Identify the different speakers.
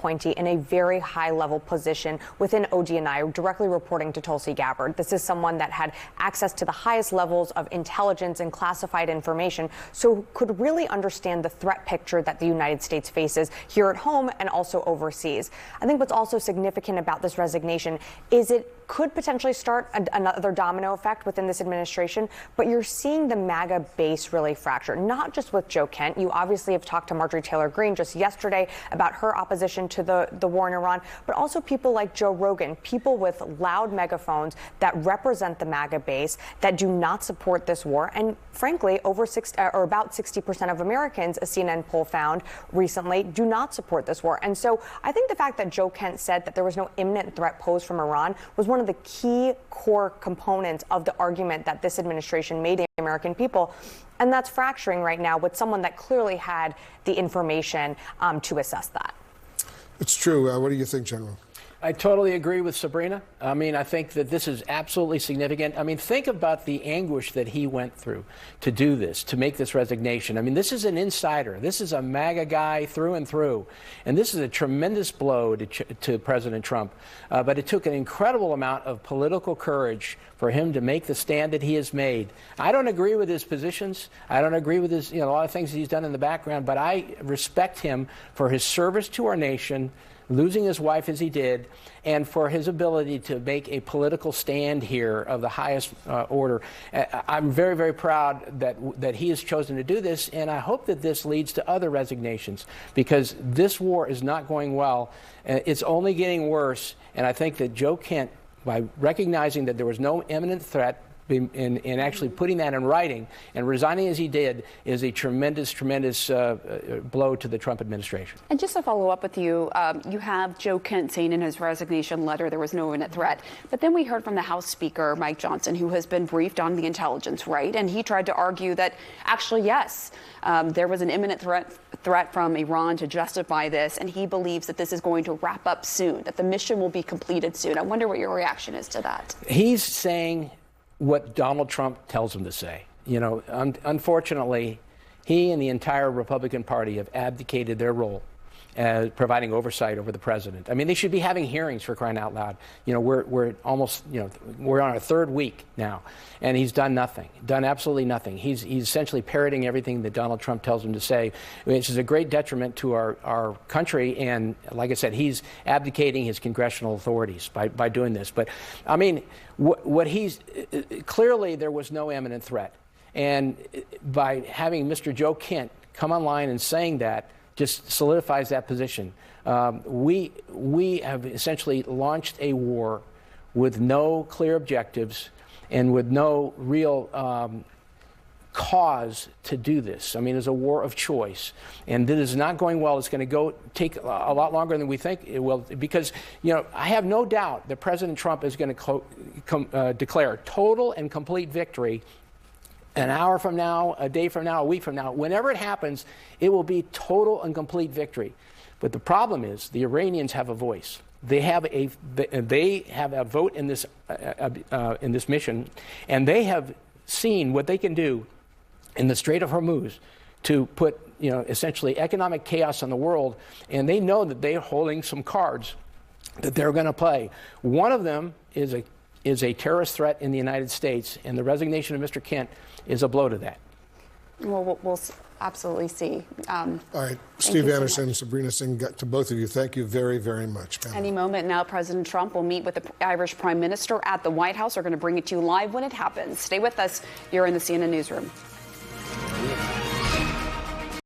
Speaker 1: appointee in a very high-level position within ODNI, directly reporting to Tulsi Gabbard. This is someone that had access to the highest levels of intelligence and classified information, so could really understand the threat picture that the United States faces here at home and also overseas. I think what's also significant about this resignation is it could potentially start another domino effect within this administration, but you're seeing the MAGA base really fracture, not just with Joe Kent. You obviously have talked to Marjorie Taylor Greene just yesterday about her opposition to the war in Iran, but also people like Joe Rogan, people with loud megaphones that represent the MAGA base that do not support this war. And frankly, about 60% of Americans, a CNN poll found recently, do not support this war. And so I think the fact that Joe Kent said that there was no imminent threat posed from Iran was one of the key core components of the argument that this administration made to the American people. And that's fracturing right now with someone that clearly had the information to assess that.
Speaker 2: It's true. What do you think, General?
Speaker 3: I totally agree with Sabrina. I mean, I think that this is absolutely significant. I mean, think about the anguish that he went through to do this, to make this resignation. I mean, this is an insider. This is a MAGA guy through and through. And this is a tremendous blow to President Trump. But it took an incredible amount of political courage for him to make the stand that he has made. I don't agree with his positions. I don't agree with his, a lot of things he's done in the background, but I respect him for his service to our nation, losing his wife as he did, and for his ability to make a political stand here of the highest order. I'm very, very proud that he has chosen to do this, and I hope that this leads to other resignations, because this war is not going well. It's only getting worse, and I think that Joe Kent, by recognizing that there was no imminent threat, and actually putting that in writing and resigning as he did, is a tremendous, tremendous blow to the Trump administration.
Speaker 4: And just to follow up with you, you have Joe Kent saying in his resignation letter there was no imminent threat. But then we heard from the House Speaker, Mike Johnson, who has been briefed on the intelligence, right? And he tried to argue that actually, yes, there was an imminent threat from Iran to justify this. And he believes that this is going to wrap up soon, that the mission will be completed soon. I wonder what your reaction is to that.
Speaker 3: He's saying what Donald Trump tells him to say. Unfortunately, he and the entire Republican Party have abdicated their role as providing oversight over the president. I mean, they should be having hearings, for crying out loud. We're almost, we're on our third week now, and he's done nothing, done absolutely nothing. He's essentially parroting everything that Donald Trump tells him to say, which is a great detriment to our country. And like I said, he's abdicating his congressional authorities by doing this. But I mean, clearly there was no imminent threat. And by having Mr. Joe Kent come online and saying that, just solidifies that position. We have essentially launched a war with no clear objectives and with no real cause to do this. I mean, it's a war of choice, and this is not going well. It's going to take a lot longer than we think it will, because I have no doubt that President Trump is going to declare total and complete victory an hour from now, a day from now, a week from now. Whenever it happens, it will be total and complete victory. But the problem is the Iranians have a voice. They have a vote in this mission, and they have seen what they can do in the Strait of Hormuz to put essentially economic chaos in the world, and they know that they are holding some cards that they're going to play. One of them is a terrorist threat in the United States, and the resignation of Mr. Kent is a blow to that.
Speaker 4: Well, we'll absolutely see.
Speaker 2: All right. Steve Anderson, Sabrina Singh, to both of you, thank you very, very much.
Speaker 4: Any moment now, President Trump will meet with the Irish Prime Minister at the White House. We're going to bring it to you live when it happens. Stay with us. You're in the CNN Newsroom.